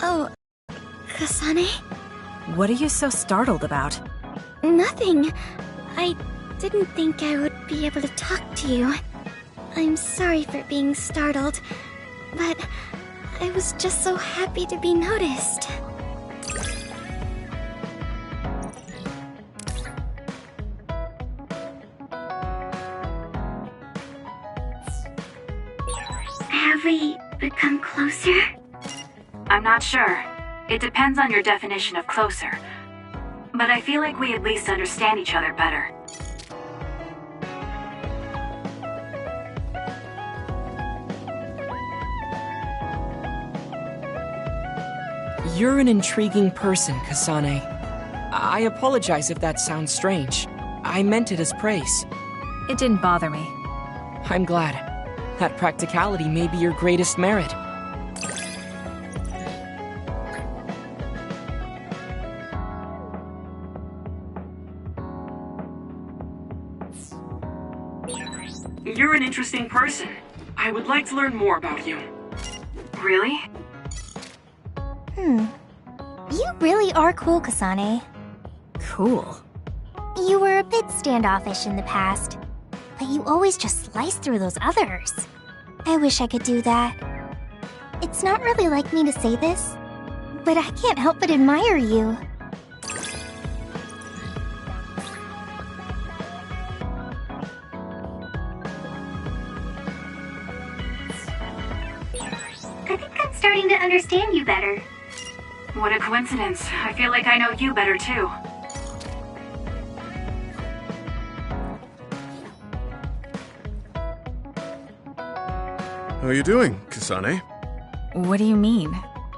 Oh, Kasane? What are you so startled about? Nothing. I didn't think I would be able to talk to you. I'm sorry for being startled, but I was just so happy to be noticed. Have we become closer? I'm not sure. It depends on your definition of closer. But I feel like we at least understand each other better. You're an intriguing person, Kasane. I apologize if that sounds strange. I meant it as praise. It didn't bother me. I'm glad. That practicality may be your greatest merit. You're an interesting person. I would like to learn more about you. Really? You really are cool, Kasane. Cool. You were a bit standoffish in the past, but you always just slice through those others. I wish I could do that. It's not really like me to say this, but I can't help but admire you. I think I'm starting to understand you better. What a coincidence. I feel like I know you better too. are you doing, Kasane? What do you mean?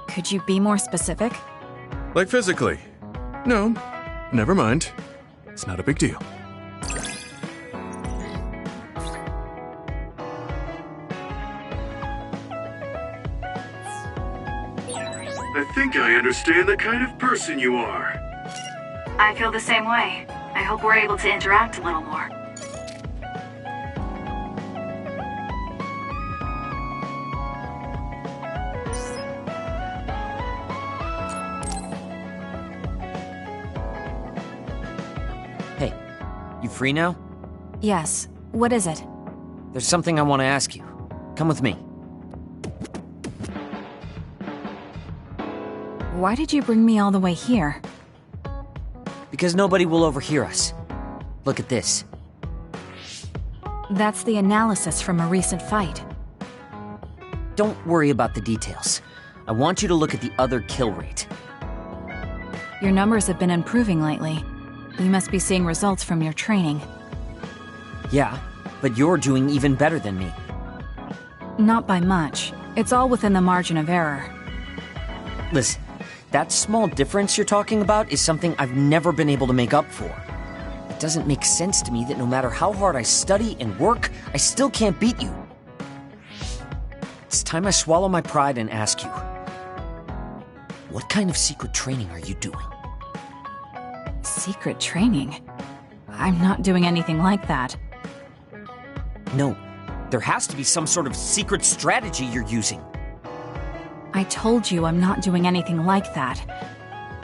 Could you be more specific? Like physically? No, never mind. It's not a big deal. I think I understand the kind of person you are. I feel the same way. I hope we're able to interact a little more. Hey, you free now? Yes. What is it? There's something I want to ask you. Come with me. Why did you bring me all the way here? Because nobody will overhear us. Look at this. That's the analysis from a recent fight. Don't worry about the details. I want you to look at the other kill rate. Your numbers have been improving lately. You must be seeing results from your training. Yeah, but you're doing even better than me. Not by much. It's all within the margin of error. Listen, that small difference you're talking about is something I've never been able to make up for. It doesn't make sense to me that no matter how hard I study and work, I still can't beat you. It's time I swallow my pride and ask you, what kind of secret training are you doing? Secret training? I'm not doing anything like that. No, there has to be some sort of secret strategy you're using. I told you I'm not doing anything like that.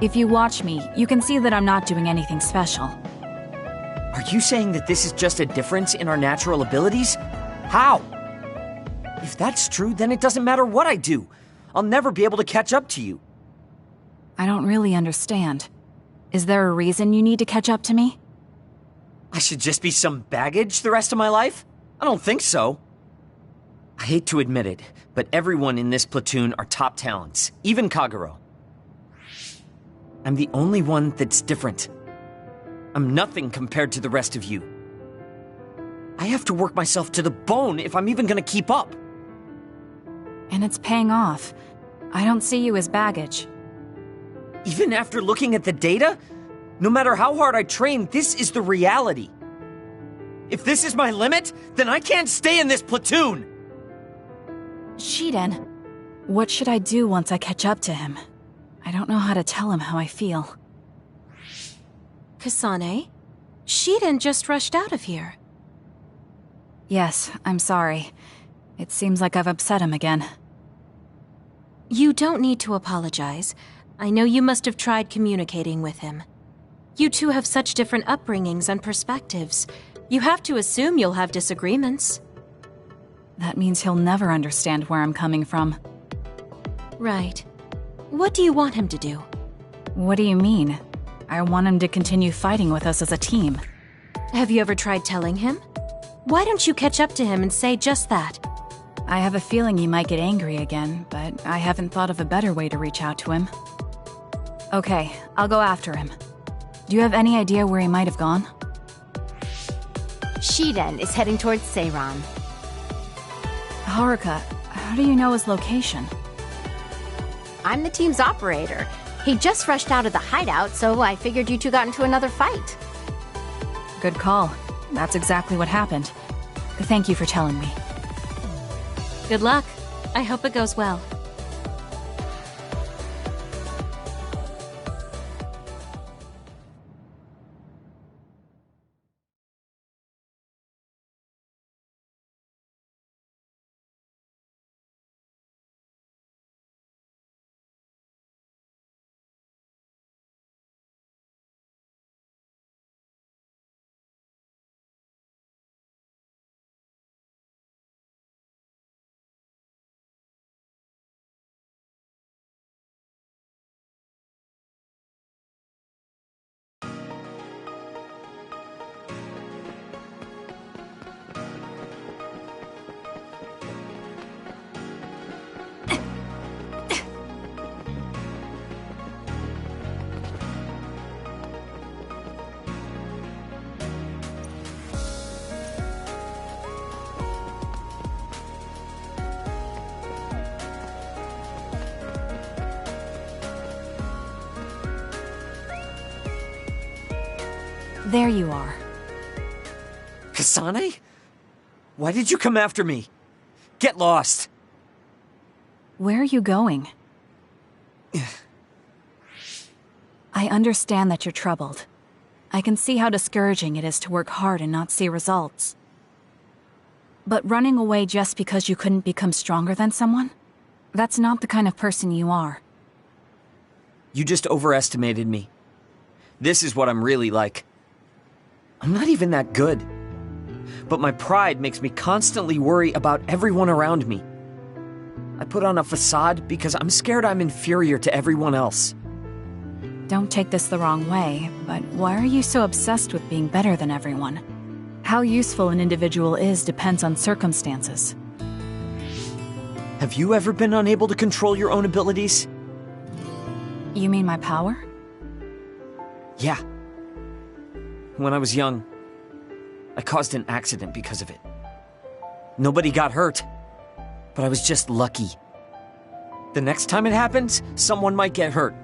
If you watch me, you can see that I'm not doing anything special. Are you saying that this is just a difference in our natural abilities? How? If that's true, then it doesn't matter what I do. I'll never be able to catch up to you. I don't really understand. Is there a reason you need to catch up to me? I should just be some baggage the rest of my life? I don't think so. I hate to admit it, but everyone in this platoon are top talents, even Kagero. I'm the only one that's different. I'm nothing compared to the rest of you. I have to work myself to the bone if I'm even gonna keep up. And it's paying off. I don't see you as baggage. Even after looking at the data? No matter how hard I train, this is the reality. If this is my limit, then I can't stay in this platoon! Shiden, what should I do once I catch up to him? I don't know how to tell him how I feel. Kasane? Shiden just rushed out of here. Yes, I'm sorry. It seems like I've upset him again. You don't need to apologize. I know you must have tried communicating with him. You two have such different upbringings and perspectives. You have to assume you'll have disagreements. That means he'll never understand where I'm coming from. Right. What do you want him to do? What do you mean? I want him to continue fighting with us as a team. Have you ever tried telling him? Why don't you catch up to him and say just that? I have a feeling he might get angry again, but I haven't thought of a better way to reach out to him. Okay, I'll go after him. Do you have any idea where he might have gone? Shiden is heading towards Seiran. Haruka, how do you know his location? I'm the team's operator. He just rushed out of the hideout, so I figured you two got into another fight. Good call. That's exactly what happened. Thank you for telling me. Good luck. I hope it goes well. There you are. Kasane? Why did you come after me? Get lost. Where are you going? I understand that you're troubled. I can see how discouraging it is to work hard and not see results. But running away just because you couldn't become stronger than someone? That's not the kind of person you are. You just overestimated me. This is what I'm really like. I'm not even that good. But my pride makes me constantly worry about everyone around me. I put on a facade because I'm scared I'm inferior to everyone else. Don't take this the wrong way, but why are you so obsessed with being better than everyone? How useful an individual is depends on circumstances. Have you ever been unable to control your own abilities? You mean my power? Yeah. When I was young, I caused an accident because of it. Nobody got hurt, but I was just lucky. The next time it happens, someone might get hurt.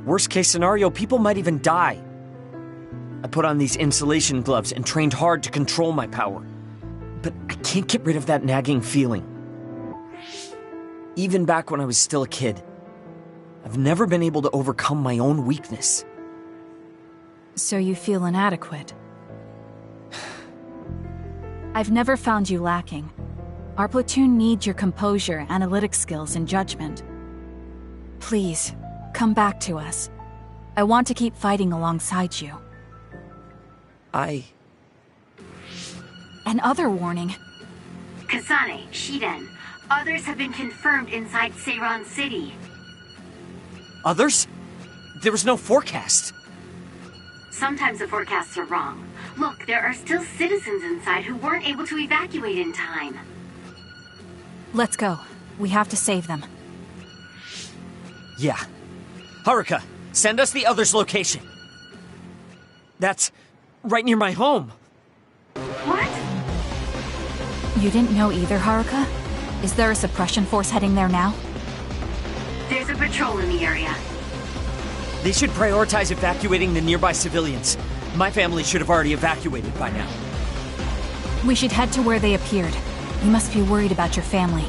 Worst case scenario, people might even die. I put on these insulation gloves and trained hard to control my power. But I can't get rid of that nagging feeling. Even back when I was still a kid, I've never been able to overcome my own weakness. So you feel inadequate? I've never found you lacking. Our platoon needs your composure, analytic skills, and judgment. Please, come back to us. I want to keep fighting alongside you. Another warning. Kasane, Shiden, others have been confirmed inside Seiran City. Others? There was no forecast. Sometimes the forecasts are wrong. Look, there are still citizens inside who weren't able to evacuate in time. Let's go. We have to save them. Yeah. Haruka, send us the others' location. That's right near my home. What? You didn't know either, Haruka? Is there a suppression force heading there now? There's a patrol in the area. They should prioritize evacuating the nearby civilians. My family should have already evacuated by now. We should head to where they appeared. You must be worried about your family.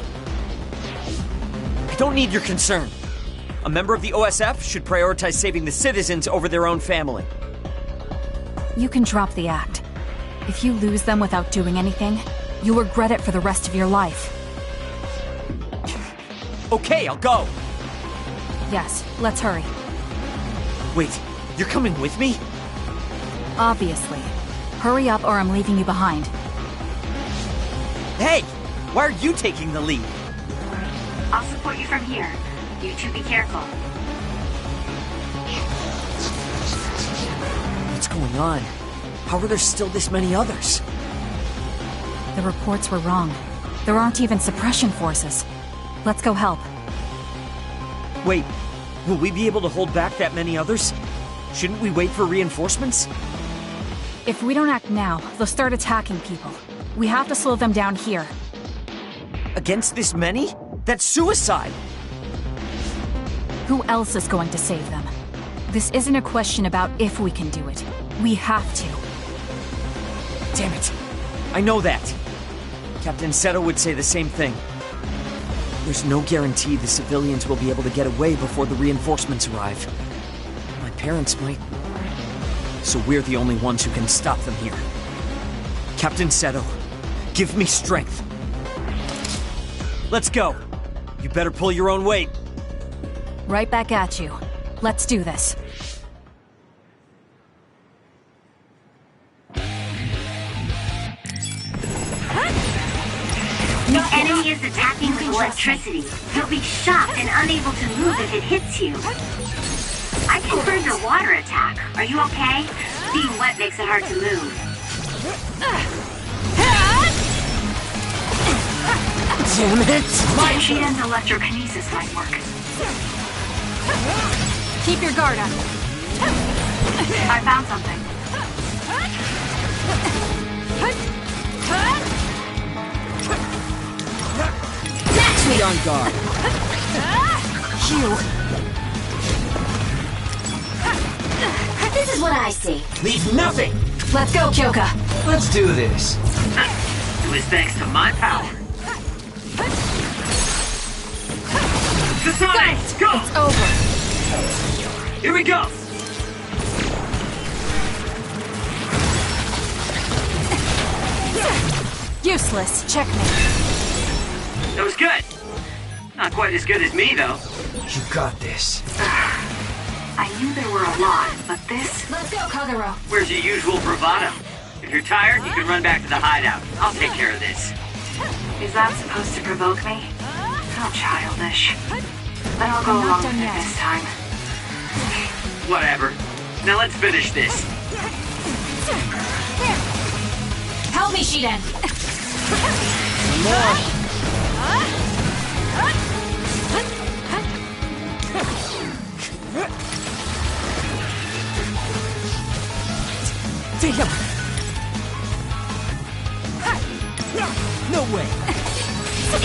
I don't need your concern. A member of the OSF should prioritize saving the citizens over their own family. You can drop the act. If you lose them without doing anything, you'll regret it for the rest of your life. Okay, I'll go. Yes, let's hurry. Wait, you're coming with me? Obviously. Hurry up or I'm leaving you behind. Hey! Why are you taking the lead? I'll support you from here. You two be careful. What's going on? How are there still this many others? The reports were wrong. There aren't even suppression forces. Let's go help. Wait, will we be able to hold back that many others? Shouldn't we wait for reinforcements? If we don't act now, they'll start attacking people. We have to slow them down here. Against this many? That's suicide! Who else is going to save them? This isn't a question about if we can do it. We have to. Damn it. I know that. Captain Seto would say the same thing. There's no guarantee the civilians will be able to get away before the reinforcements arrive. My parents might... So we're the only ones who can stop them here. Captain Seto, give me strength. Let's go. You better pull your own weight. Right back at you. Let's do this. The enemy is attacking with electricity. You'll be shocked and unable to move if it hits you. I confirmed your water attack. Are you okay? Being wet makes it hard to move. Damn it! Shiden's electrokinesis might work. Keep your guard up. I found something. Catch me on guard! You. This is what what I see. Leave nothing! Let's go, Kyoka. Let's do this. It was thanks to my power. Kasane, go! It's over. Here we go! Useless. Checkmate. That was good. Not quite as good as me, though. You got this. I knew there were a lot, but this... Let's go, Kagero. Where's your usual bravado? If you're tired, you can run back to the hideout. I'll take care of this. Is that supposed to provoke me? How childish. But I'll go along with it this time. Whatever. Now let's finish this. Help me, Shiden. Damn! No way!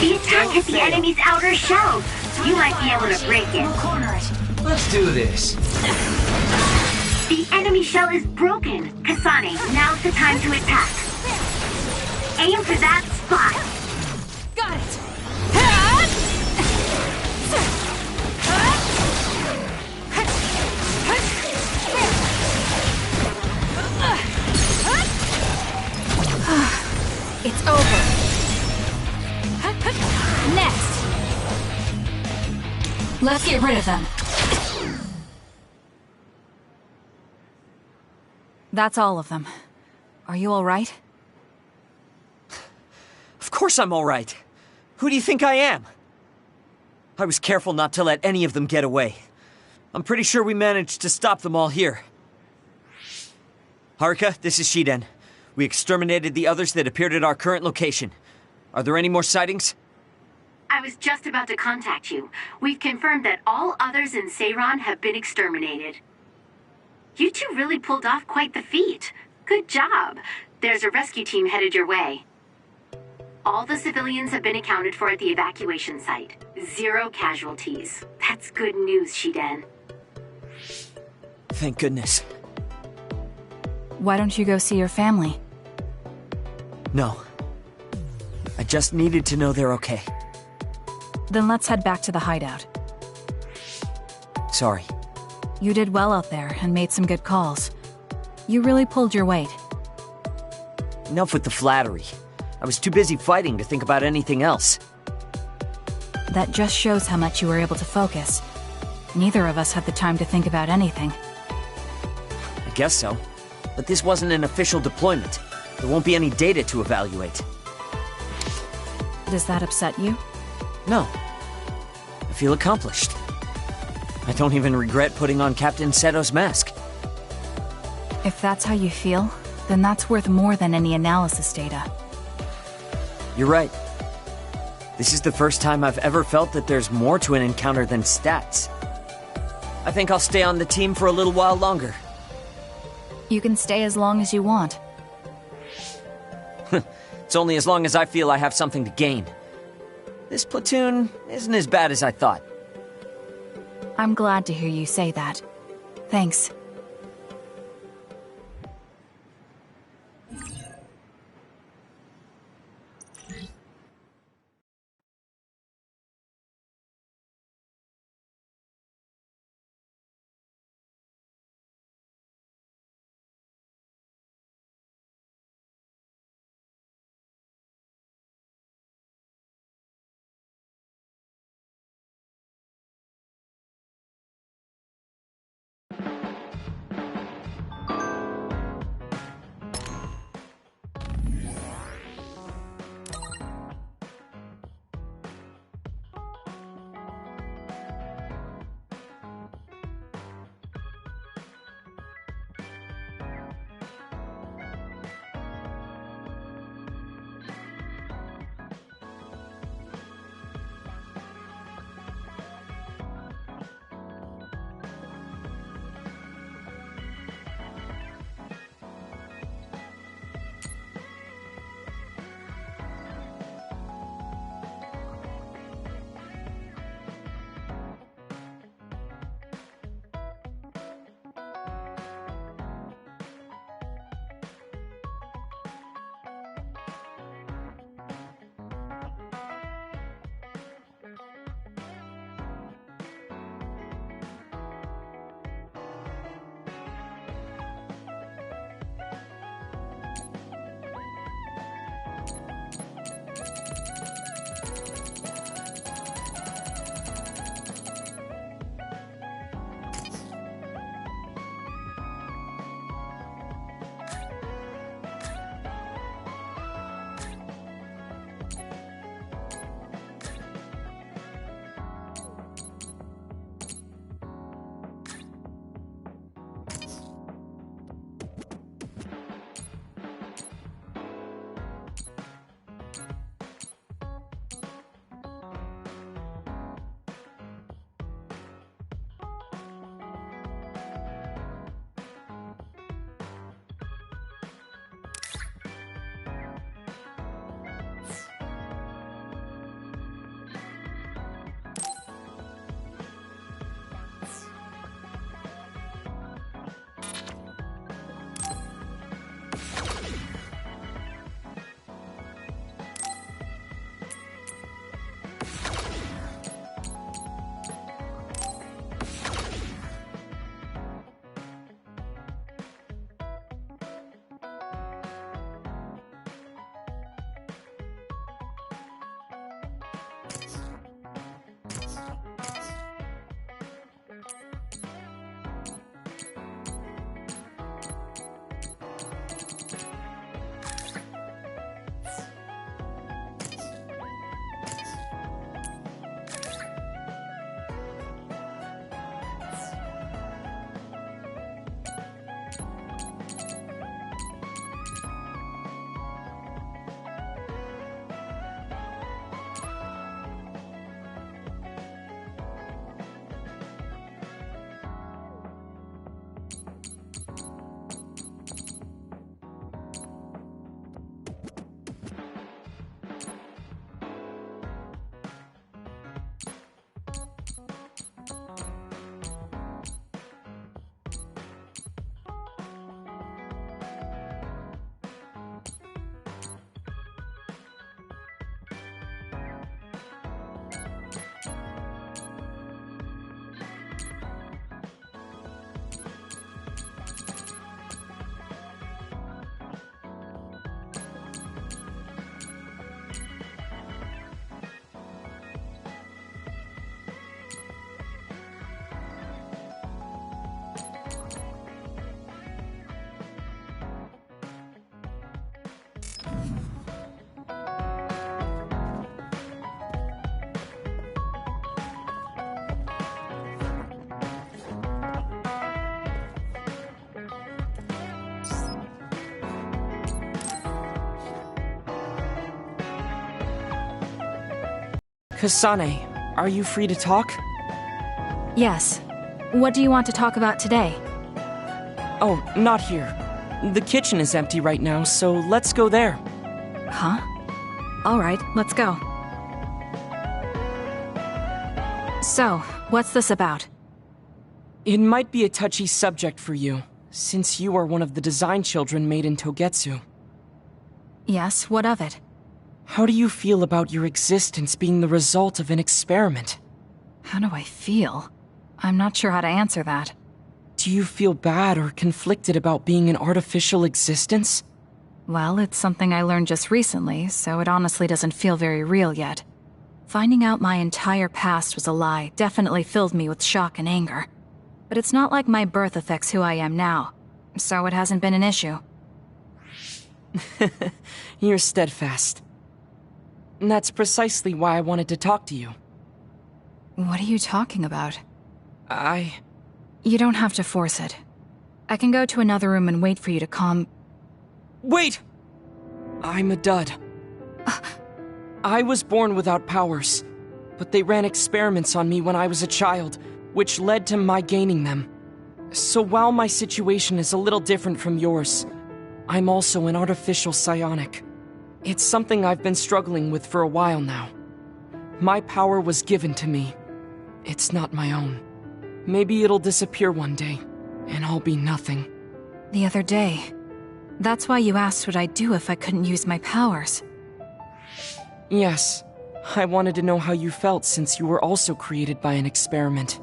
The attack hit the enemy's outer shell. You might be able to break it. Corner it. Let's do this. The enemy shell is broken. Kasane, now's the time to attack. Aim for that spot. Got it. It's over. Next. Let's get rid of them. That's all of them. Are you all right? Of course I'm all right. Who do you think I am? I was careful not to let any of them get away. I'm pretty sure we managed to stop them all here. Haruka, this is Shiden. We exterminated the others that appeared at our current location. Are there any more sightings? I was just about to contact you. We've confirmed that all others in Seiran have been exterminated. You two really pulled off quite the feat. Good job. There's a rescue team headed your way. All the civilians have been accounted for at the evacuation site. 0 casualties. That's good news, Shiden. Thank goodness. Why don't you go see your family? No. I just needed to know they're okay. Then let's head back to the hideout. Sorry. You did well out there and made some good calls. You really pulled your weight. Enough with the flattery. I was too busy fighting to think about anything else. That just shows how much you were able to focus. Neither of us had the time to think about anything. I guess so. But this wasn't an official deployment. There won't be any data to evaluate. Does that upset you? No. I feel accomplished. I don't even regret putting on Captain Seto's mask. If that's how you feel, then that's worth more than any analysis data. You're right. This is the first time I've ever felt that there's more to an encounter than stats. I think I'll stay on the team for a little while longer. You can stay as long as you want. It's only as long as I feel I have something to gain. This platoon isn't as bad as I thought. I'm glad to hear you say that. Thanks. Kasane, are you free to talk? Yes. What do you want to talk about today? Oh, not here. The kitchen is empty right now, so let's go there. Huh? Alright, let's go. So, what's this about? It might be a touchy subject for you, since you are one of the design children made in Togetsu. Yes, what of it? How do you feel about your existence being the result of an experiment? How do I feel? I'm not sure how to answer that. Do you feel bad or conflicted about being an artificial existence? Well, it's something I learned just recently, so it honestly doesn't feel very real yet. Finding out my entire past was a lie definitely filled me with shock and anger. But it's not like my birth affects who I am now, so it hasn't been an issue. You're steadfast. And that's precisely why I wanted to talk to you. What are you talking about? I... You don't have to force it. I can go to another room and wait for you to calm... Wait! I'm a dud. I was born without powers, but they ran experiments on me when I was a child, which led to my gaining them. So while my situation is a little different from yours, I'm also an artificial psionic. It's something I've been struggling with for a while now. My power was given to me. It's not my own. Maybe it'll disappear one day, and I'll be nothing. The other day. That's why you asked what I'd do if I couldn't use my powers. Yes. I wanted to know how you felt since you were also created by an experiment.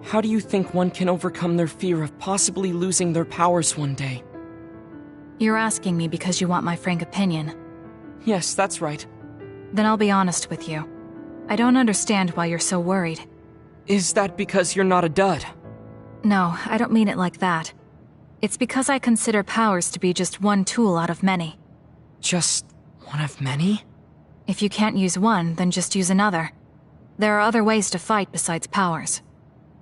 How do you think one can overcome their fear of possibly losing their powers one day? You're asking me because you want my frank opinion. Yes, that's right. Then I'll be honest with you. I don't understand why you're so worried. Is that because you're not a dud? No, I don't mean it like that. It's because I consider powers to be just one tool out of many. Just one of many? If you can't use one, then just use another. There are other ways to fight besides powers.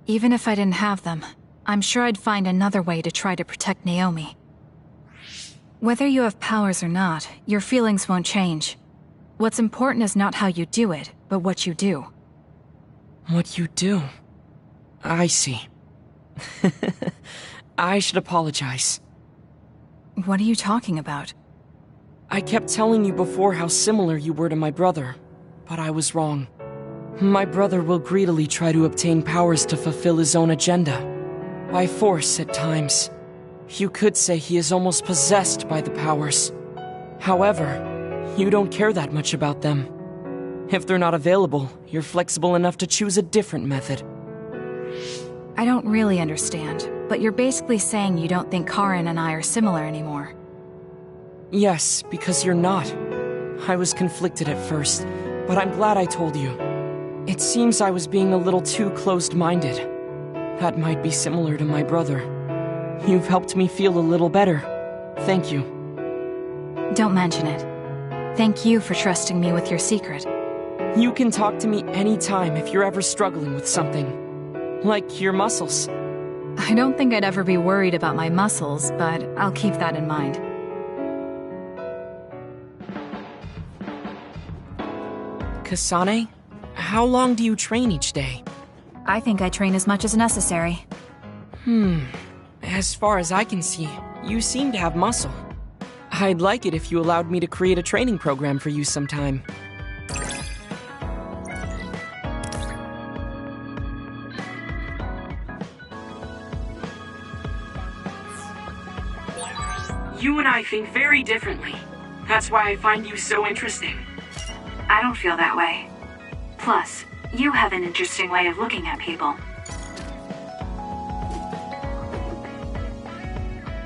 Even if I didn't have them, I'm sure I'd find another way to try to protect Naomi. Whether you have powers or not, your feelings won't change. What's important is not how you do it, but what you do. What you do? I see. I should apologize. What are you talking about? I kept telling you before how similar you were to my brother, but I was wrong. My brother will greedily try to obtain powers to fulfill his own agenda. By force at times. You could say he is almost possessed by the powers. However, you don't care that much about them. If they're not available, you're flexible enough to choose a different method. I don't really understand, but you're basically saying you don't think Karin and I are similar anymore. Yes, because you're not. I was conflicted at first, but I'm glad I told you. It seems I was being a little too closed-minded. That might be similar to my brother. You've helped me feel a little better. Thank you. Don't mention it. Thank you for trusting me with your secret. You can talk to me anytime if you're ever struggling with something. Like your muscles. I don't think I'd ever be worried about my muscles, but I'll keep that in mind. Kasane, how long do you train each day? I think I train as much as necessary. As far as I can see, you seem to have muscle. I'd like it if you allowed me to create a training program for you sometime. You and I think very differently. That's why I find you so interesting. I don't feel that way. Plus, you have an interesting way of looking at people.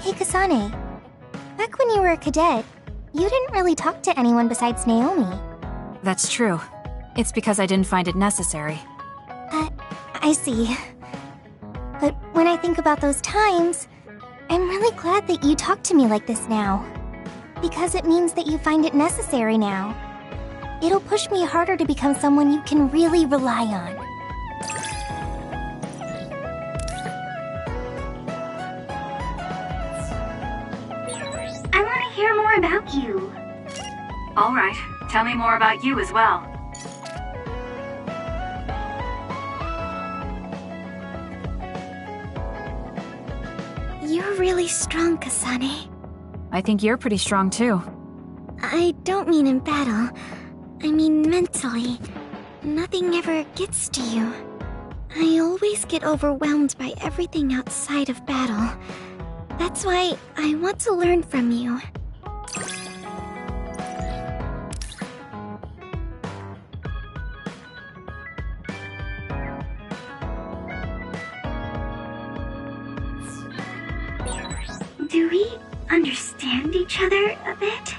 Hey, Kasane. Back when you were a cadet, you didn't really talk to anyone besides Naomi. That's true. It's because I didn't find it necessary. I see. But when I think about those times, I'm really glad that you talk to me like this now. Because it means that you find it necessary now. It'll push me harder to become someone you can really rely on. I want to hear more about you. All right, tell me more about you as well. You're really strong, Kasane. I think you're pretty strong too. I don't mean in battle. I mean mentally. Nothing ever gets to you. I always get overwhelmed by everything outside of battle. That's why I want to learn from you. Do we understand each other a bit?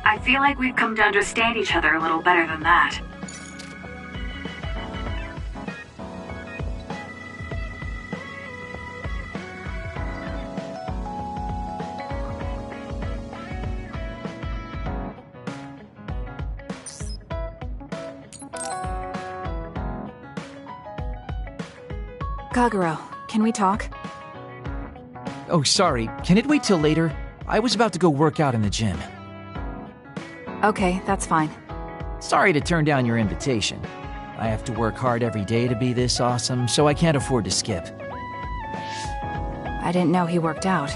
I feel like we've come to understand each other a little better than that. Kagero, can we talk? Oh, sorry. Can it wait till later? I was about to go work out in the gym. Okay, that's fine. Sorry to turn down your invitation. I have to work hard every day to be this awesome, so I can't afford to skip. I didn't know he worked out.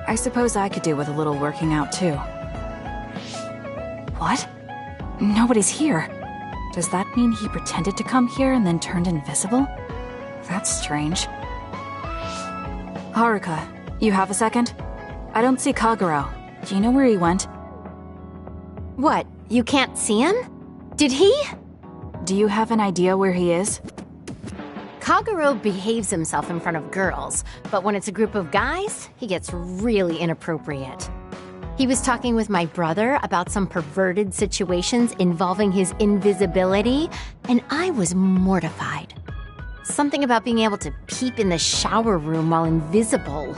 I suppose I could do with a little working out too. What? Nobody's here. Does that mean he pretended to come here and then turned invisible? That's strange. Haruka, you have a second? I don't see Kagero. Do you know where he went? What, you can't see him? Did he? Do you have an idea where he is? Kagero behaves himself in front of girls, but when it's a group of guys, he gets really inappropriate. He was talking with my brother about some perverted situations involving his invisibility, and I was mortified. Something about being able to peep in the shower room while invisible.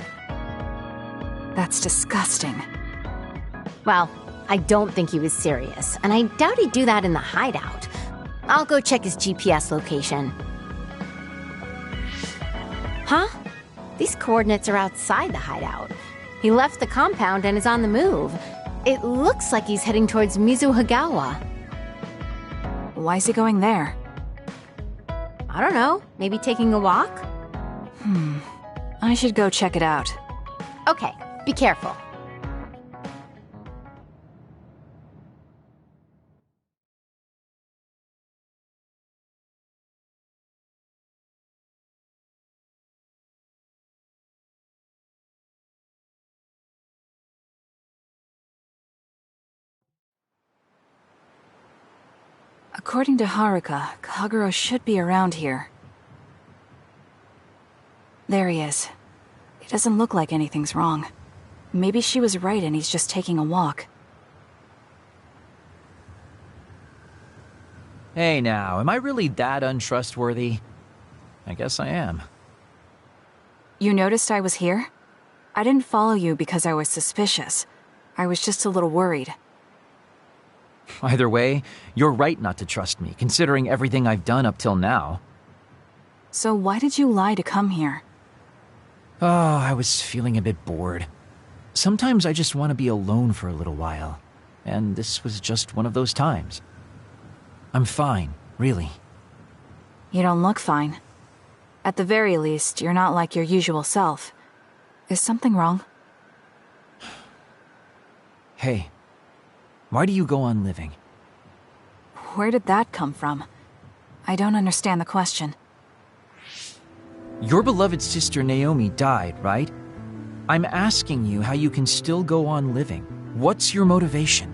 That's disgusting. Well, I don't think he was serious, and I doubt he'd do that in the hideout. I'll go check his GPS location. Huh? These coordinates are outside the hideout. He left the compound and is on the move. It looks like he's heading towards Mizuhagawa. Why is he going there? I don't know, maybe taking a walk? I should go check it out. Okay, be careful. According to Haruka, Kagero should be around here. There he is. It doesn't look like anything's wrong. Maybe she was right and he's just taking a walk. Hey now, am I really that untrustworthy? I guess I am. You noticed I was here? I didn't follow you because I was suspicious. I was just a little worried. Either way, you're right not to trust me, considering everything I've done up till now. So why did you lie to come here? Oh, I was feeling a bit bored. Sometimes I just want to be alone for a little while, and this was just one of those times. I'm fine, really. You don't look fine. At the very least, you're not like your usual self. Is something wrong? Hey, why do you go on living? Where did that come from? I don't understand the question. Your beloved sister Naomi died, right? I'm asking you how you can still go on living. What's your motivation?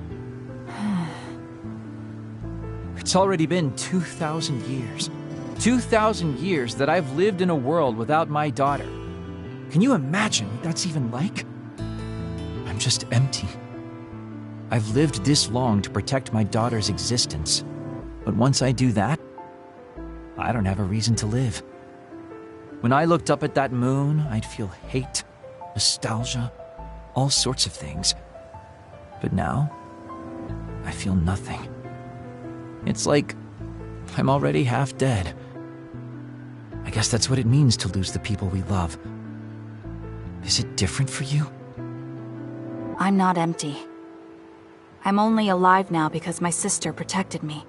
It's already been 2,000 years. 2,000 years that I've lived in a world without my daughter. Can you imagine what that's even like? I'm just empty. I've lived this long to protect my daughter's existence. But once I do that, I don't have a reason to live. When I looked up at that moon, I'd feel hate, nostalgia, all sorts of things. But now, I feel nothing. It's like I'm already half dead. I guess that's what it means to lose the people we love. Is it different for you? I'm not empty. I'm only alive now because my sister protected me.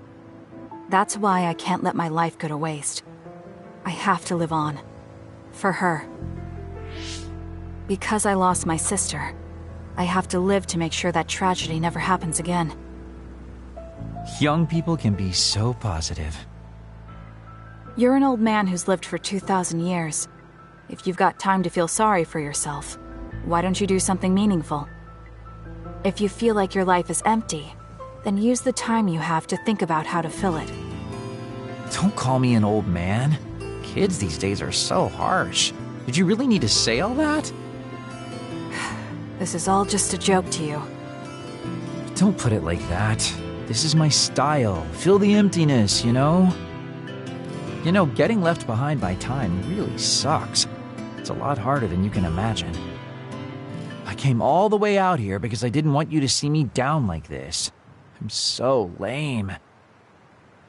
That's why I can't let my life go to waste. I have to live on. For her. Because I lost my sister, I have to live to make sure that tragedy never happens again. Young people can be so positive. You're an old man who's lived for 2,000 years. If you've got time to feel sorry for yourself, why don't you do something meaningful? If you feel like your life is empty, then use the time you have to think about how to fill it. Don't call me an old man. Kids these days are so harsh. Did you really need to say all that? This is all just a joke to you. Don't put it like that. This is my style. Fill the emptiness, you know? You know, getting left behind by time really sucks. It's a lot harder than you can imagine. I came all the way out here because I didn't want you to see me down like this. I'm so lame.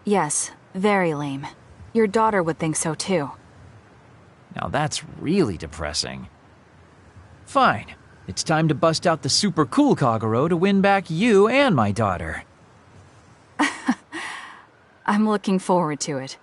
Yes, very lame. Your daughter would think so too. Now that's really depressing. Fine. It's time to bust out the super cool Kagero to win back you and my daughter. I'm looking forward to it.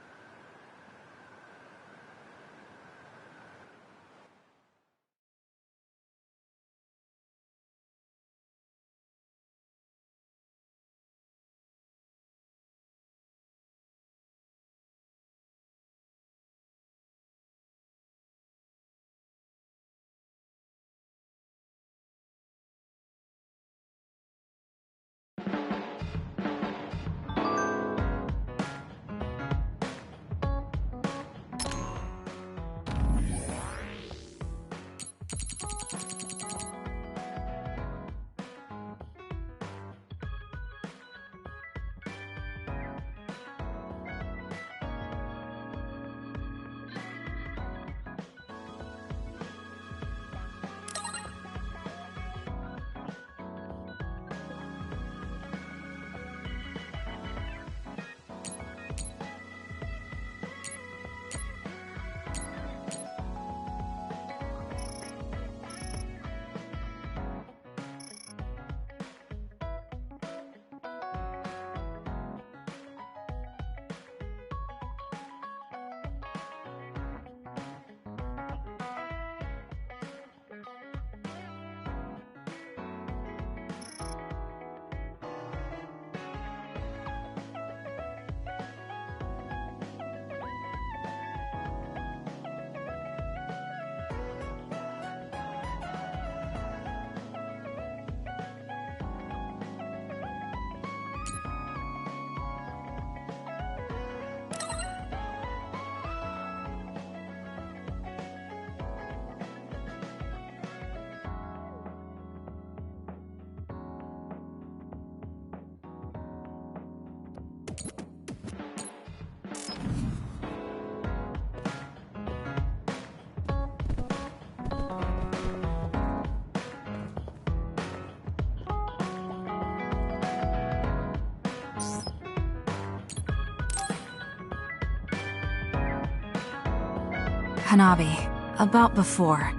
Hanabi, about before,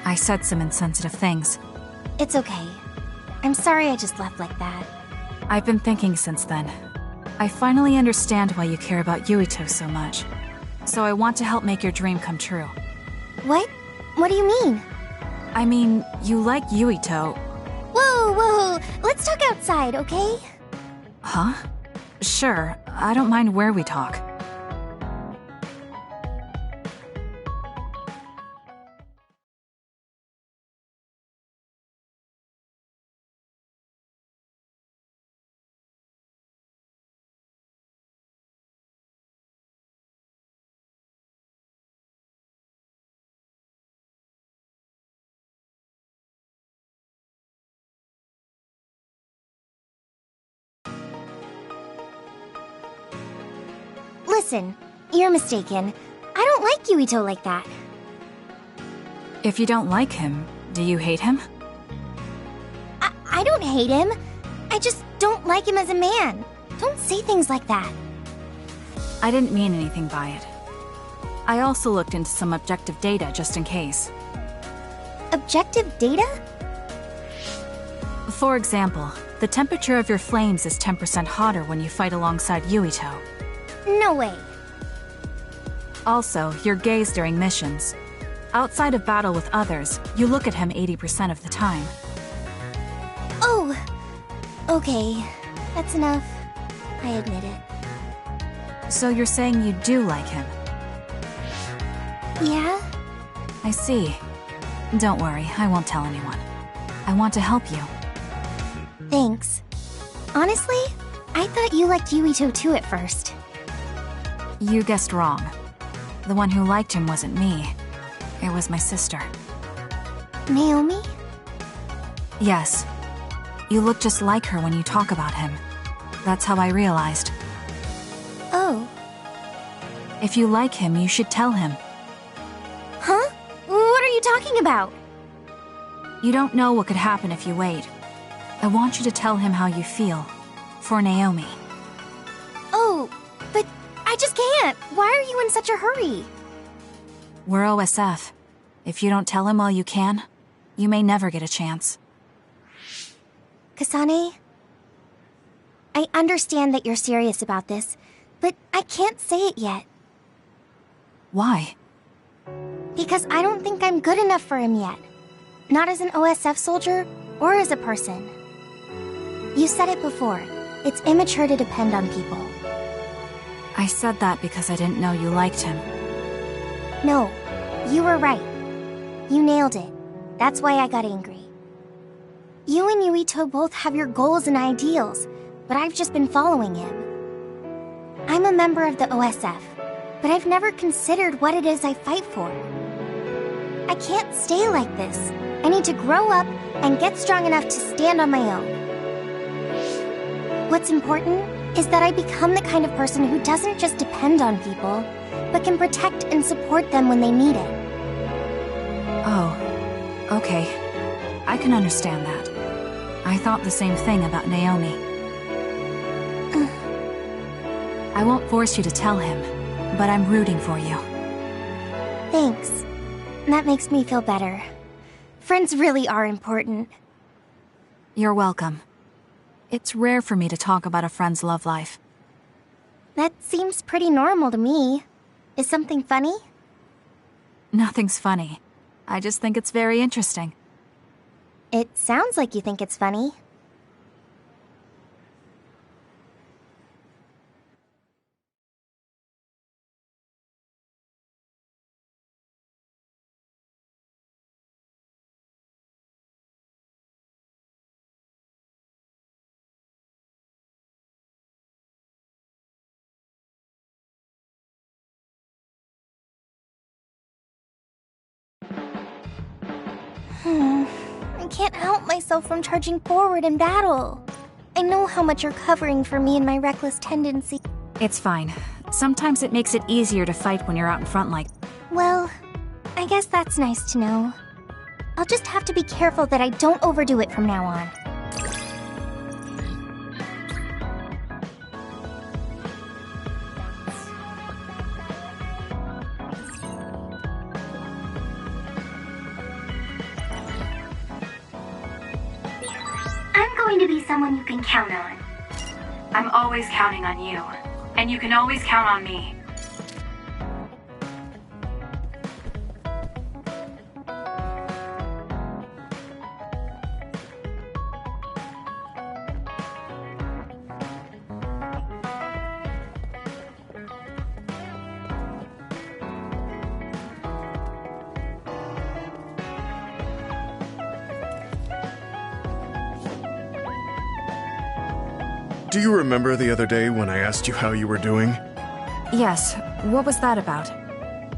I said some insensitive things. It's okay. I'm sorry I just left like that. I've been thinking since then. I finally understand why you care about Yuito so much. So I want to help make your dream come true. What? What do you mean? I mean, you like Yuito. Whoa! Let's talk outside, okay? Huh? Sure, I don't mind where we talk. Listen, you're mistaken. I don't like Yuito like that. If you don't like him, do you hate him? I don't hate him. I just don't like him as a man. Don't say things like that. I didn't mean anything by it. I also looked into some objective data just in case. Objective data? For example, the temperature of your flames is 10% hotter when you fight alongside Yuito. No way. Also, your gaze during missions. Outside of battle with others, you look at him 80% of the time. Oh, okay. That's enough. I admit it. So you're saying you do like him? Yeah? I see. Don't worry, I won't tell anyone. I want to help you. Thanks. Honestly, I thought you liked Yuito too at first. You guessed wrong. The one who liked him wasn't me. It was my sister. Naomi? Yes. You look just like her when you talk about him. That's how I realized. Oh. If you like him, you should tell him. Huh? What are you talking about? You don't know what could happen if you wait. I want you to tell him how you feel. For Naomi. Oh, but I just can't. Why are you in such a hurry? We're OSF. If you don't tell him while you can, you may never get a chance. Kasane, I understand that you're serious about this, but I can't say it yet. Why? Because I don't think I'm good enough for him yet. Not as an OSF soldier, or as a person. You said it before. It's immature to depend on people. I said that because I didn't know you liked him. No, you were right. You nailed it. That's why I got angry. You and Yuito both have your goals and ideals, but I've just been following him. I'm a member of the OSF, but I've never considered what it is I fight for. I can't stay like this. I need to grow up and get strong enough to stand on my own. What's important is that I become the kind of person who doesn't just depend on people, but can protect and support them when they need it. Oh, okay. I can understand that. I thought the same thing about Naomi. I won't force you to tell him, but I'm rooting for you. Thanks. That makes me feel better. Friends really are important. You're welcome. It's rare for me to talk about a friend's love life. That seems pretty normal to me. Is something funny? Nothing's funny. I just think it's very interesting. It sounds like you think it's funny. I can't help myself from charging forward in battle. I know how much you're covering for me and my reckless tendency. It's fine. Sometimes it makes it easier to fight when you're out in front like... Well, I guess that's nice to know. I'll just have to be careful that I don't overdo it from now on. I'm going to be someone you can count on. I'm always counting on you. And you can always count on me. Do you remember the other day when I asked you how you were doing? Yes, what was that about?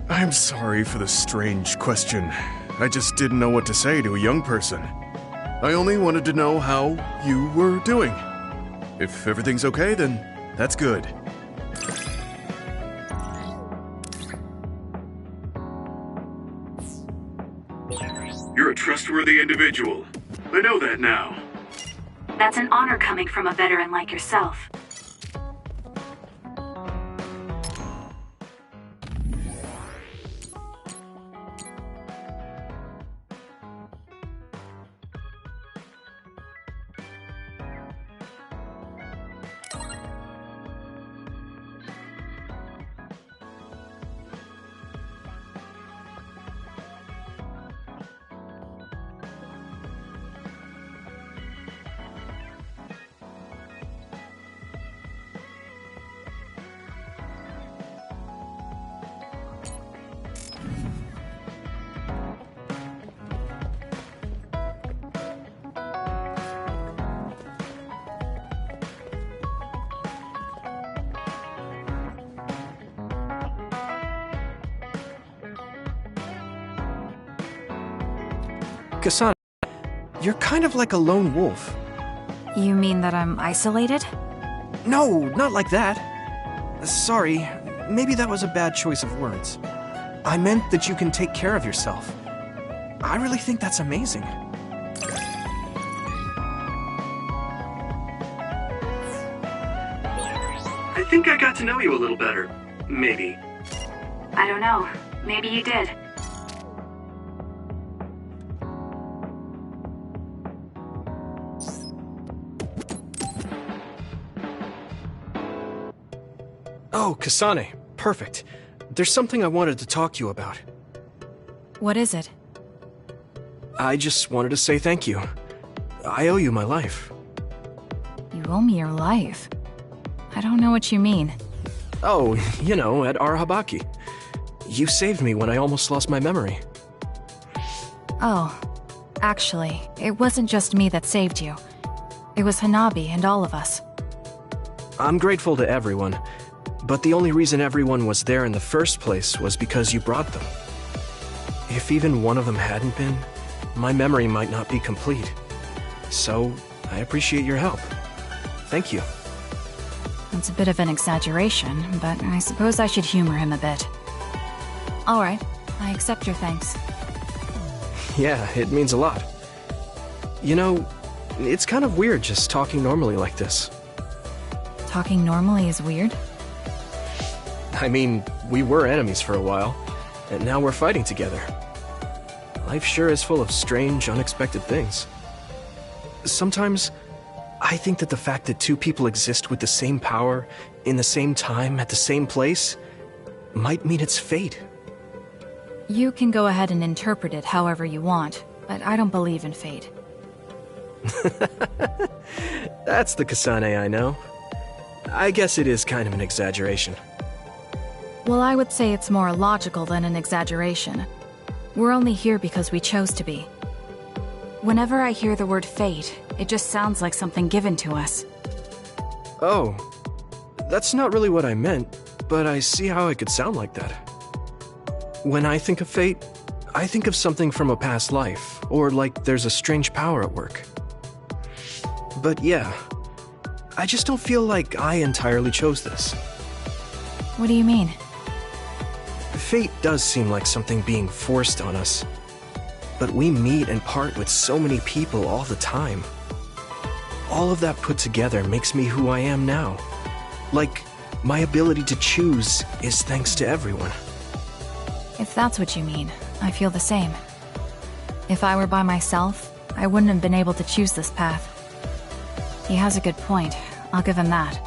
I'm sorry for the strange question. I just didn't know what to say to a young person. I only wanted to know how you were doing. If everything's okay, then that's good. You're a trustworthy individual. I know that now. That's an honor coming from a veteran like yourself. Kasane, you're kind of like a lone wolf. You mean that I'm isolated? No, not like that. Sorry, maybe that was a bad choice of words. I meant that you can take care of yourself. I really think that's amazing. I think I got to know you a little better. Maybe. I don't know. Maybe you did. Oh, Kasane. Perfect. There's something I wanted to talk to you about. What is it? I just wanted to say thank you. I owe you my life. You owe me your life. I don't know what you mean. Oh, you know, at Arahabaki. You saved me when I almost lost my memory. Oh, actually, it wasn't just me that saved you. It was Hanabi and all of us. I'm grateful to everyone, but the only reason everyone was there in the first place was because you brought them. If even one of them hadn't been, my memory might not be complete. So, I appreciate your help. Thank you. It's a bit of an exaggeration, but I suppose I should humor him a bit. Alright, I accept your thanks. Yeah, it means a lot. You know, it's kind of weird just talking normally like this. Talking normally is weird? I mean, we were enemies for a while, and now we're fighting together. Life sure is full of strange, unexpected things. Sometimes, I think that the fact that two people exist with the same power, in the same time, at the same place, might mean it's fate. You can go ahead and interpret it however you want, but I don't believe in fate. That's the Kasane I know. I guess it is kind of an exaggeration. Well, I would say it's more logical than an exaggeration. We're only here because we chose to be. Whenever I hear the word fate, it just sounds like something given to us. Oh, that's not really what I meant, but I see how it could sound like that. When I think of fate, I think of something from a past life, or like there's a strange power at work. But yeah, I just don't feel like I entirely chose this. What do you mean? Fate does seem like something being forced on us. But we meet and part with so many people all the time. All of that put together makes me who I am now. Like, my ability to choose is thanks to everyone. If that's what you mean, I feel the same. If I were by myself, I wouldn't have been able to choose this path. He has a good point, I'll give him that.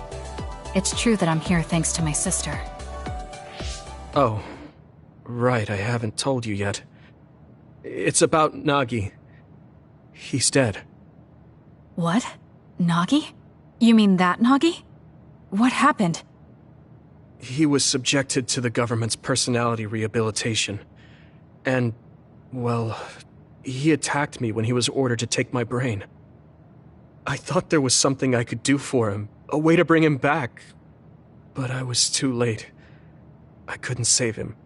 It's true that I'm here thanks to my sister. Oh, right, I haven't told you yet. It's about Nagi. He's dead. What? Nagi? You mean that Nagi? What happened? He was subjected to the government's personality rehabilitation. And, well, he attacked me when he was ordered to take my brain. I thought there was something I could do for him, a way to bring him back. But I was too late. I couldn't save him.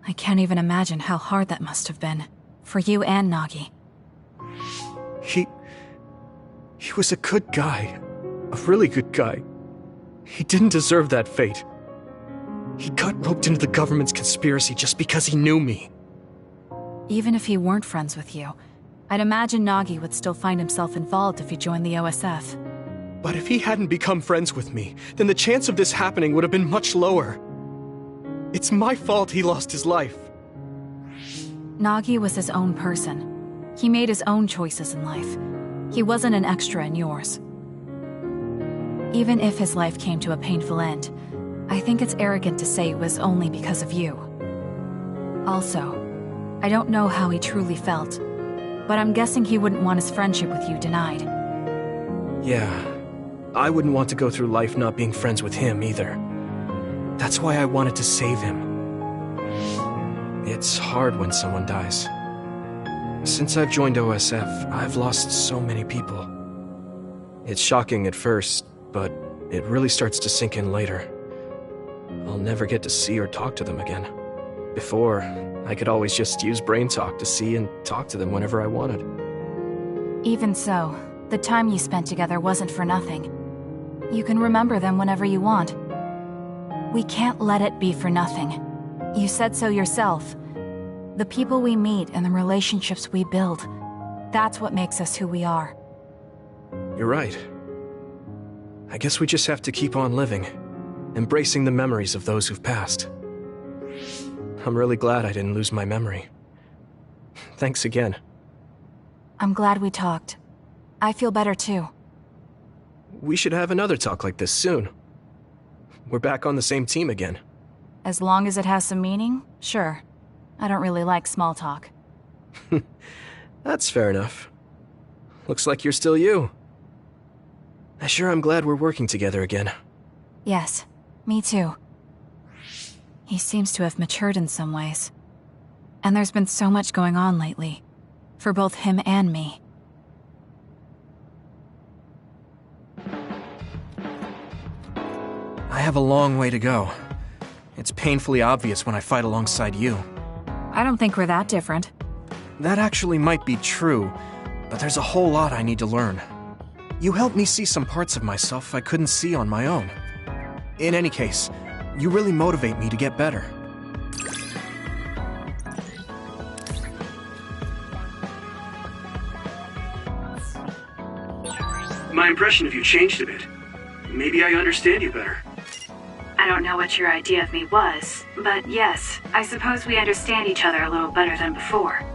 I can't even imagine how hard that must have been. For you and Nagi. He was a good guy. A really good guy. He didn't deserve that fate. He got roped into the government's conspiracy just because he knew me. Even if he weren't friends with you, I'd imagine Nagi would still find himself involved if he joined the OSF. But if he hadn't become friends with me, then the chance of this happening would have been much lower. It's my fault he lost his life. Nagi was his own person. He made his own choices in life. He wasn't an extra in yours. Even if his life came to a painful end, I think it's arrogant to say it was only because of you. Also, I don't know how he truly felt, but I'm guessing he wouldn't want his friendship with you denied. Yeah, I wouldn't want to go through life not being friends with him either. That's why I wanted to save him. It's hard when someone dies. Since I've joined OSF, I've lost so many people. It's shocking at first, but it really starts to sink in later. I'll never get to see or talk to them again. Before, I could always just use brain talk to see and talk to them whenever I wanted. Even so, the time you spent together wasn't for nothing. You can remember them whenever you want. We can't let it be for nothing. You said so yourself. The people we meet and the relationships we build, that's what makes us who we are. You're right. I guess we just have to keep on living, embracing the memories of those who've passed. I'm really glad I didn't lose my memory. Thanks again. I'm glad we talked. I feel better too. We should have another talk like this soon. We're back on the same team again. As long as it has some meaning, sure. I don't really like small talk. That's fair enough. Looks like you're still you. I sure am glad we're working together again. Yes, me too. He seems to have matured in some ways. And there's been so much going on lately. For both him and me. I have a long way to go. It's painfully obvious when I fight alongside you. I don't think we're that different. That actually might be true, but there's a whole lot I need to learn. You helped me see some parts of myself I couldn't see on my own. In any case, you really motivate me to get better. My impression of you changed a bit. Maybe I understand you better. I don't know what your idea of me was, but yes, I suppose we understand each other a little better than before.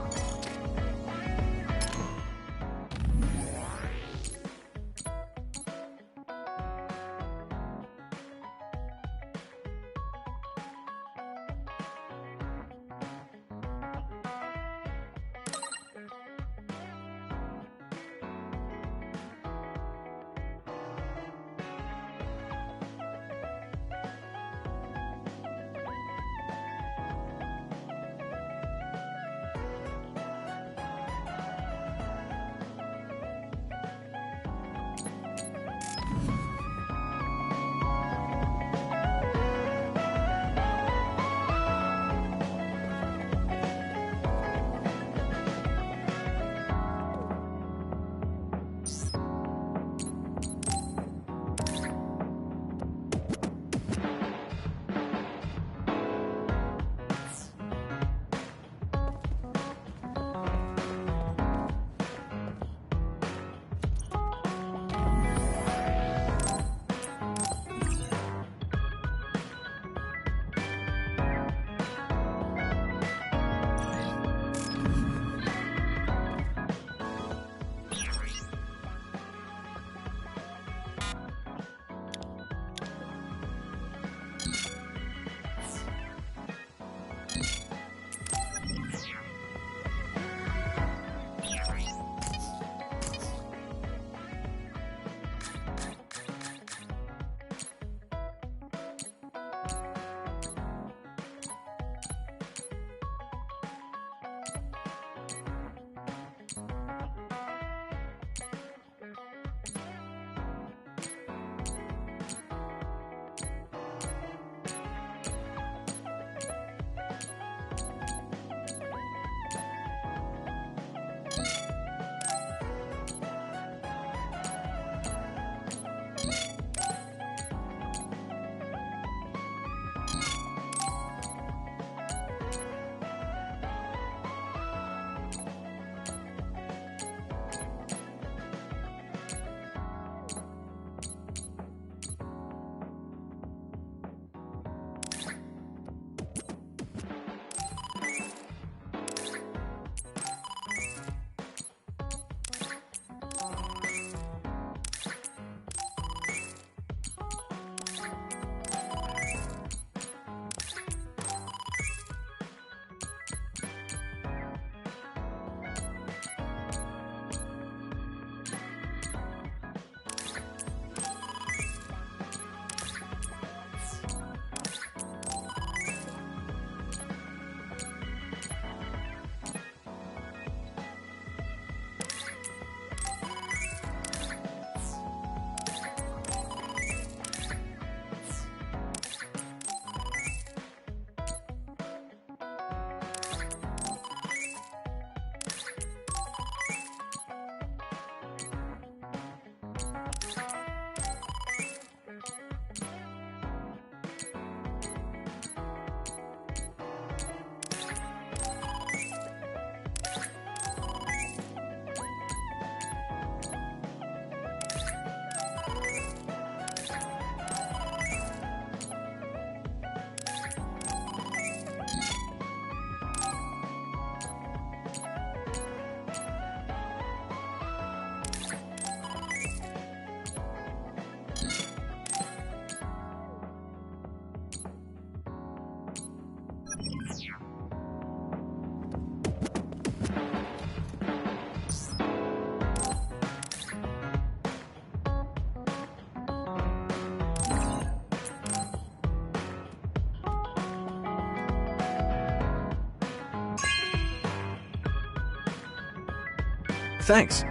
Thanks.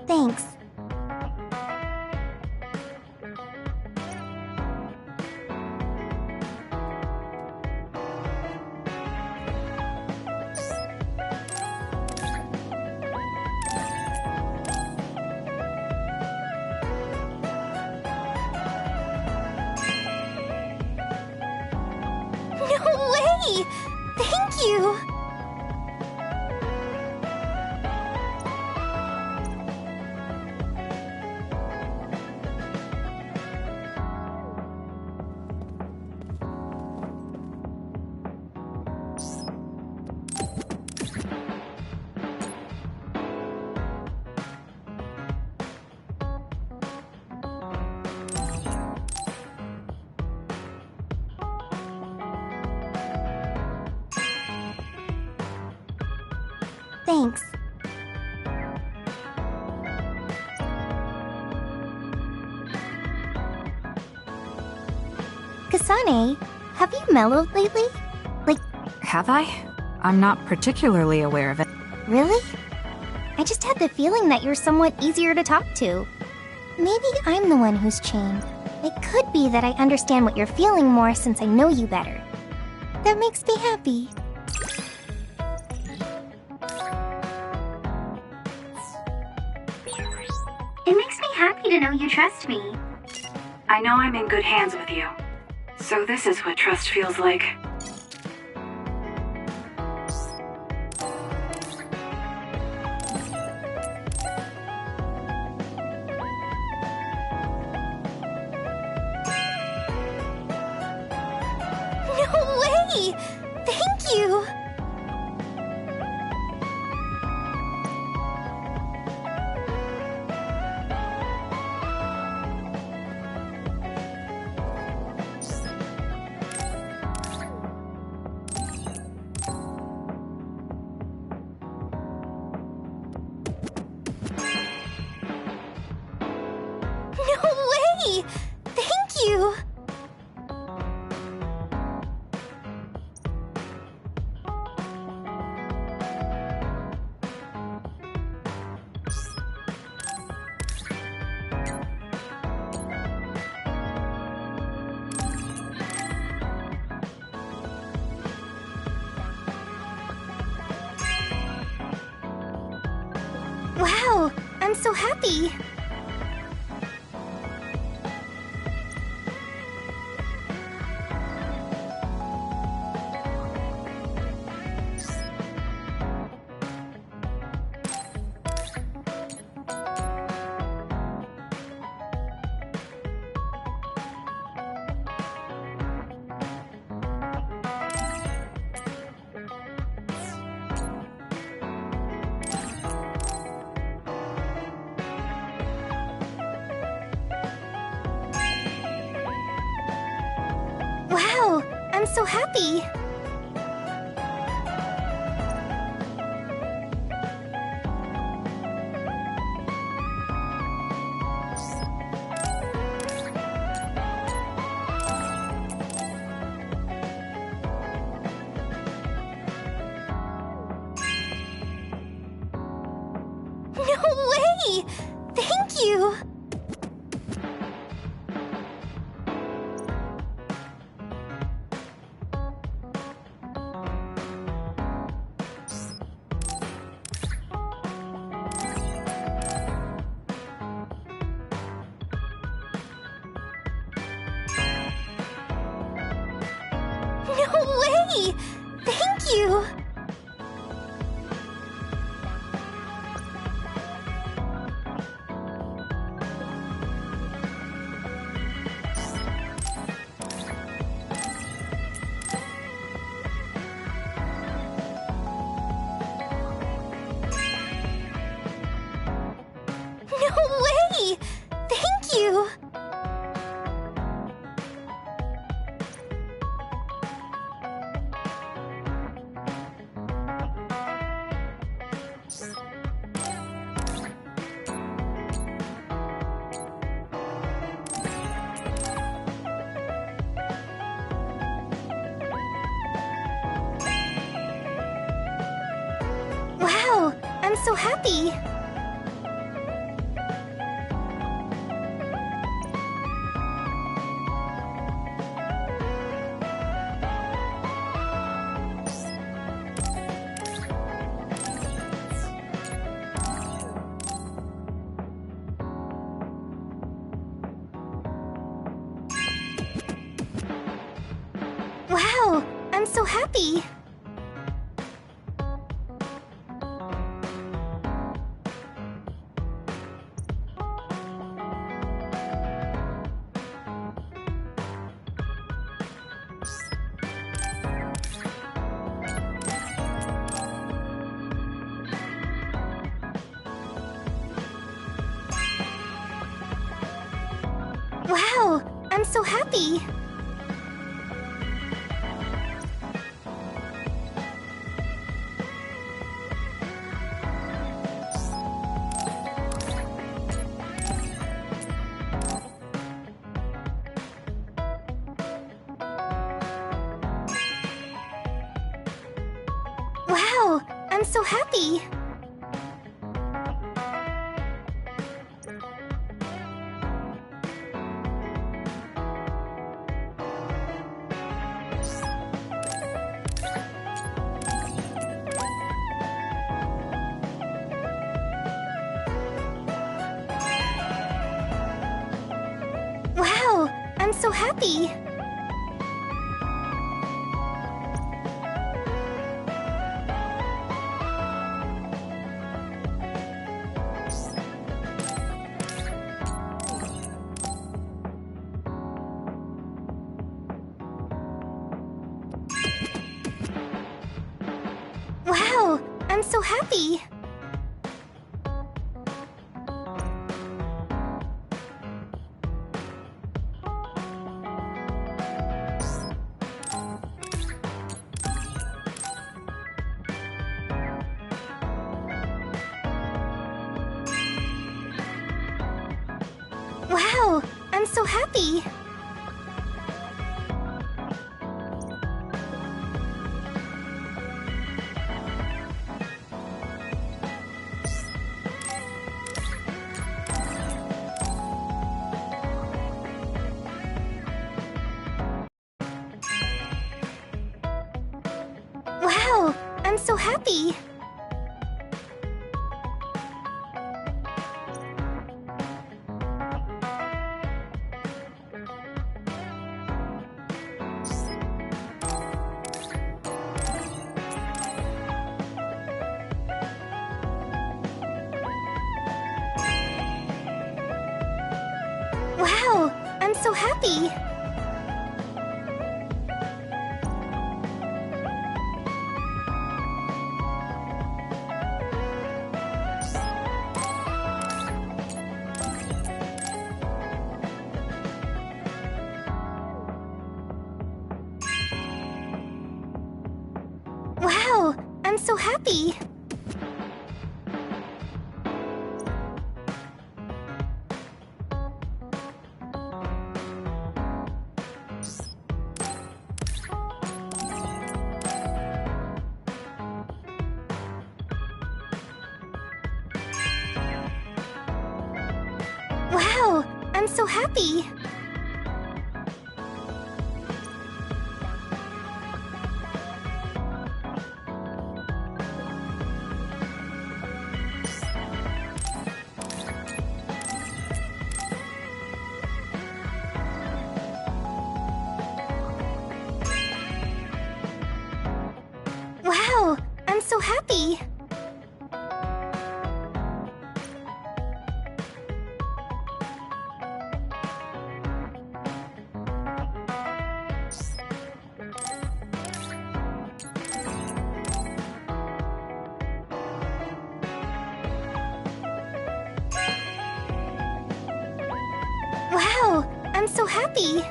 Thanks. No way! Thank you! Thanks. Kasane, have you mellowed lately? Have I? I'm not particularly aware of it. Really? I just had the feeling that you're somewhat easier to talk to. Maybe I'm the one who's changed. It could be that I understand what you're feeling more since I know you better. That makes me happy. It makes me happy to know you trust me. I know I'm in good hands with you. So this is what trust feels like. No way! Thank you! No way! Thank you! Wow, I'm so happy. Wow, I'm so happy. No way! Thank you! No way! Thank you! so happy! Wow! I'm so happy! Wow! I'm so happy! Wow! I'm so happy! Wow! I'm so happy! Wow! I'm so happy! Wow! I'm so happy! Wow! I'm so happy! Wow! I'm so happy! Wow! I'm so happy! Wow! I'm so happy! Wow! I'm so happy! Wow! I'm so happy!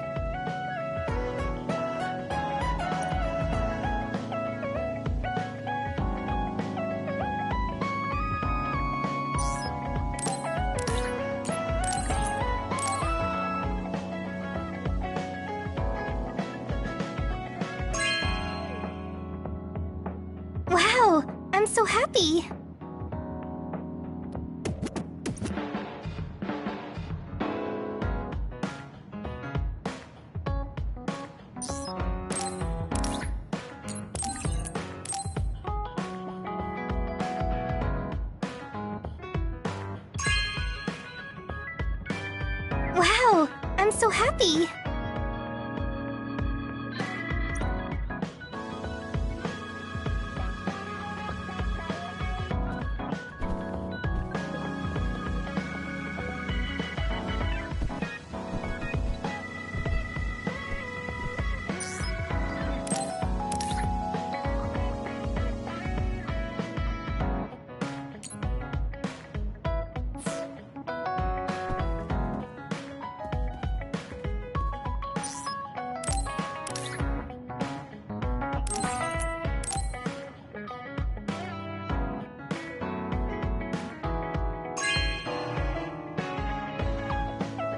Wow! I'm so happy! so happy.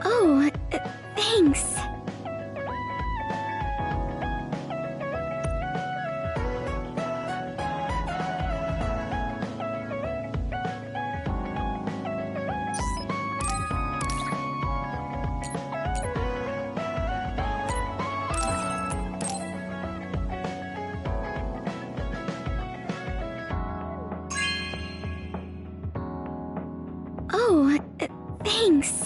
Oh, thanks. Oh, thanks.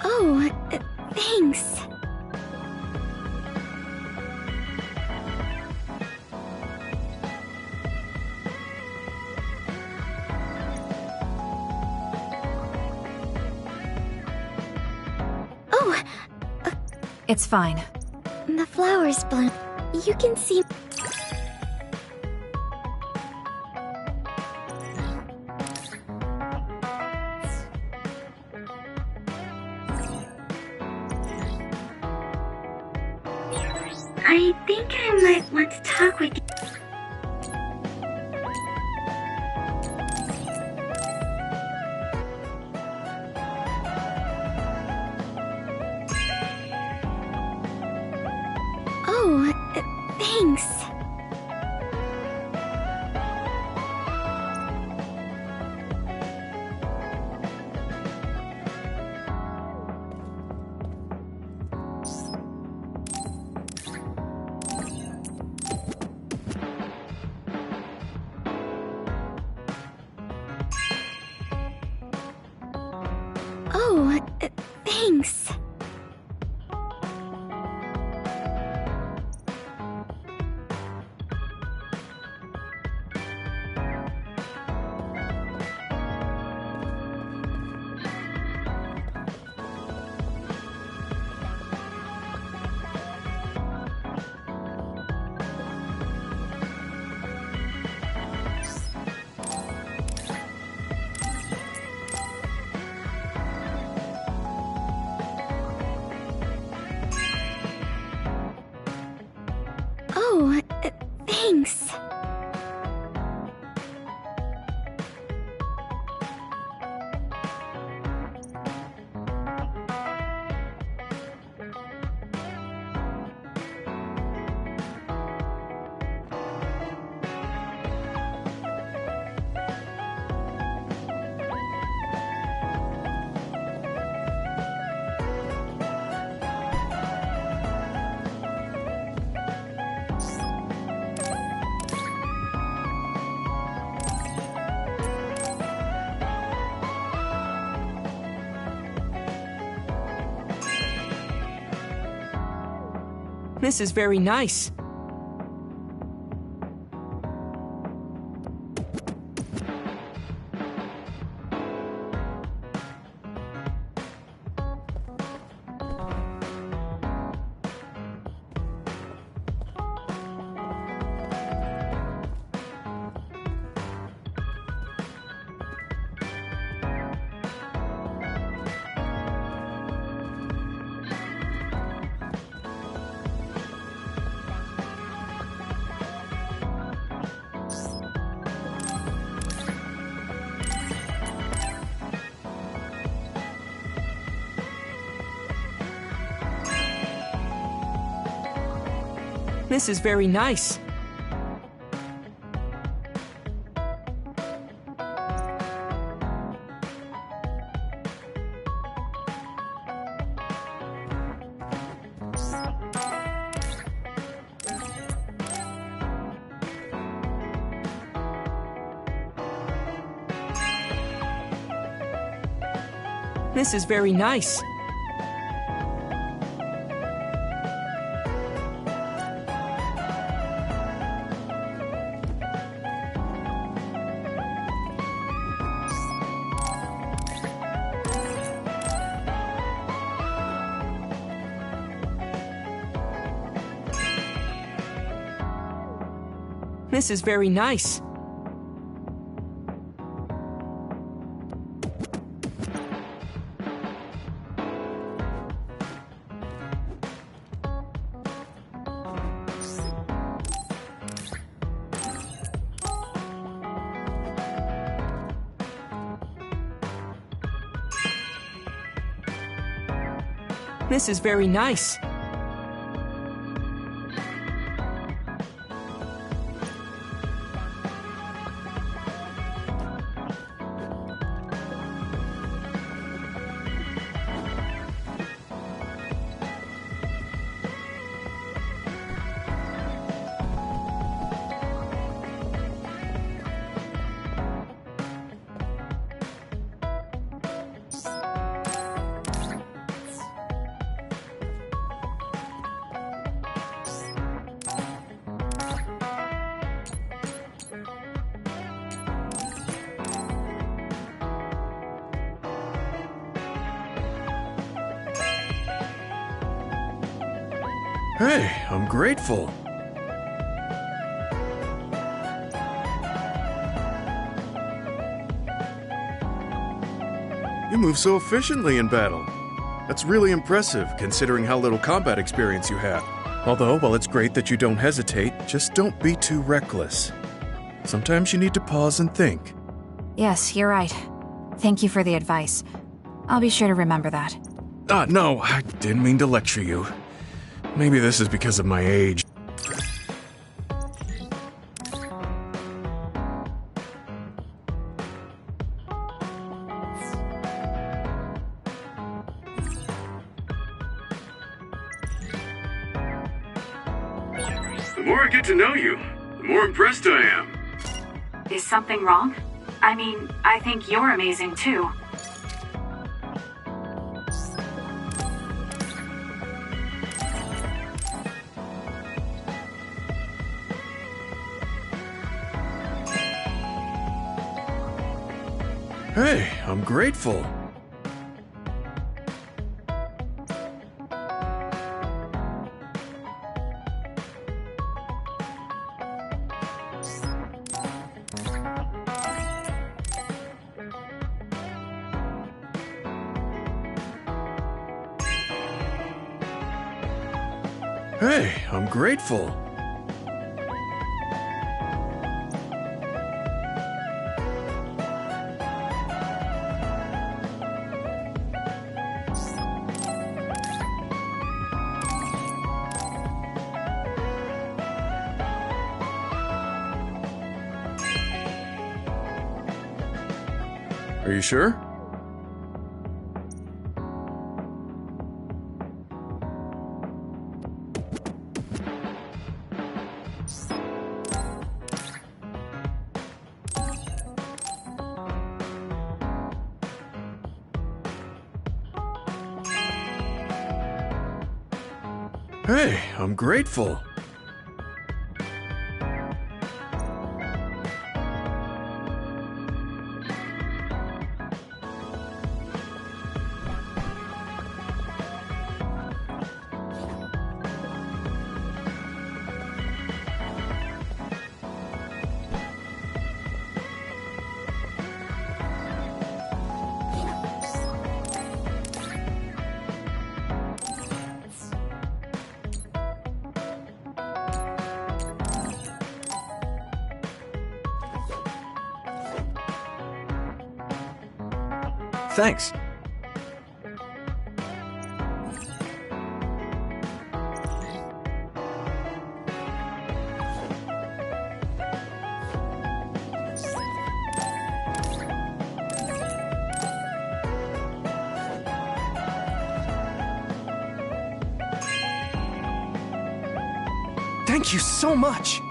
Oh, thanks. Oh, It's fine. the flowers bloom. You can see. I think I might want to talk with you. Oh, thanks. Oh, thanks. Oh, thanks. This is very nice. This is very nice. This is very nice. This is very nice. This is very nice. Hey, I'm grateful. You move so efficiently in battle. That's really impressive, considering how little combat experience you have. Although, while it's great that you don't hesitate, just don't be too reckless. Sometimes you need to pause and think. Yes, you're right. Thank you for the advice. I'll be sure to remember that. No, I didn't mean to lecture you. Maybe this is because of my age. The more I get to know you, the more impressed I am. Is something wrong? I mean, I think you're amazing too. Hey, I'm grateful. Hey, I'm grateful. Are you sure? Hey, I'm grateful. Thanks. Thank you so much!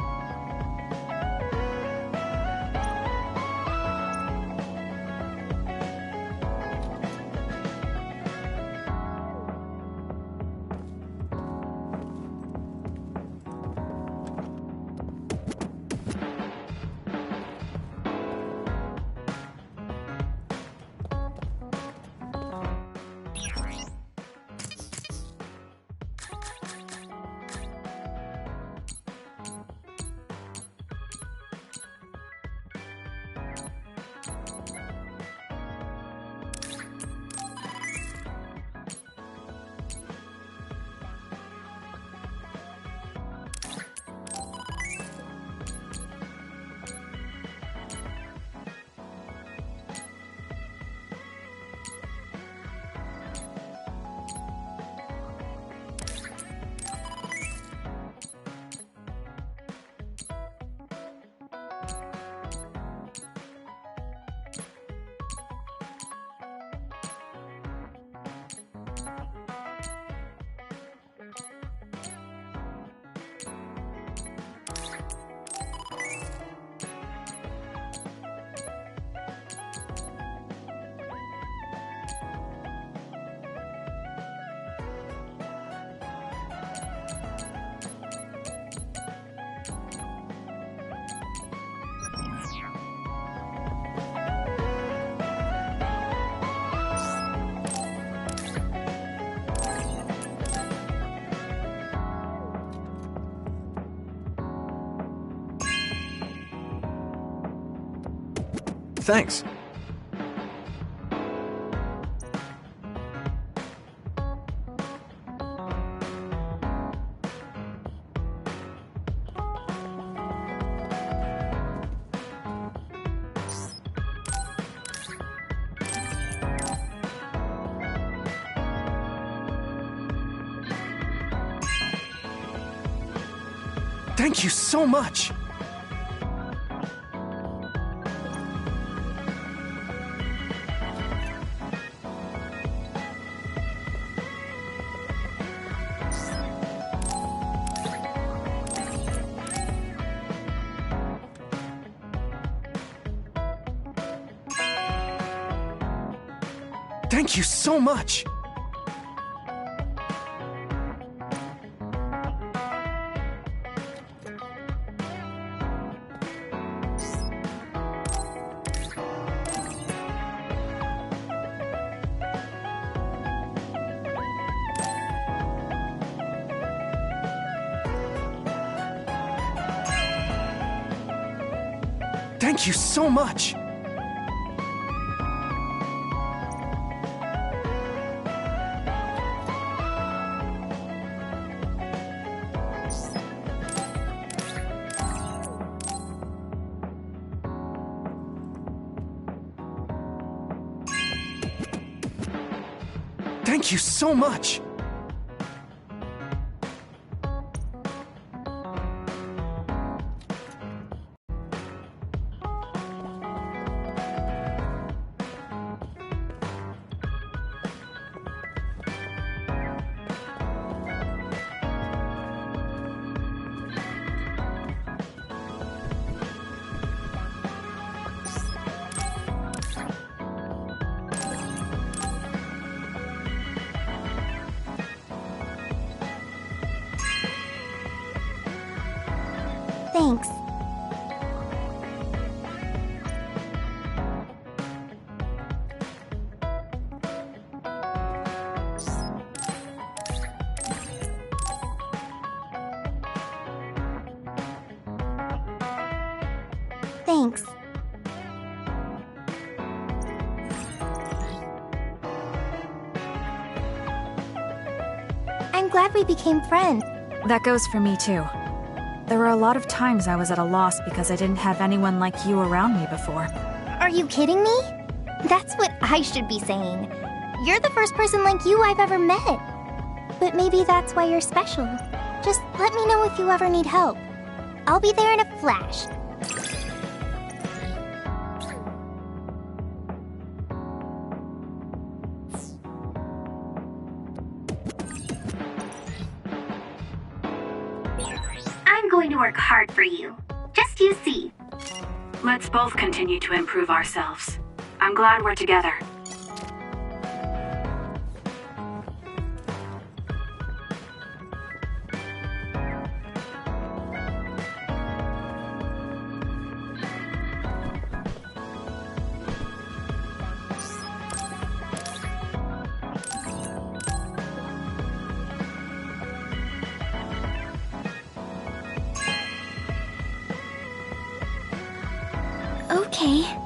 Thanks. Thank you so much! Thank you so much! Thank you so much! Thank you so much! Thanks. Thanks. I'm glad we became friends. That goes for me too. There were a lot of times I was at a loss because I didn't have anyone like you around me before. Are you kidding me? That's what I should be saying. You're the first person like you I've ever met. But maybe that's why you're special. Just let me know if you ever need help. I'll be there in a flash. I'm going to work hard for you. Just you see. Let's both continue to improve ourselves. I'm glad we're together. Okay.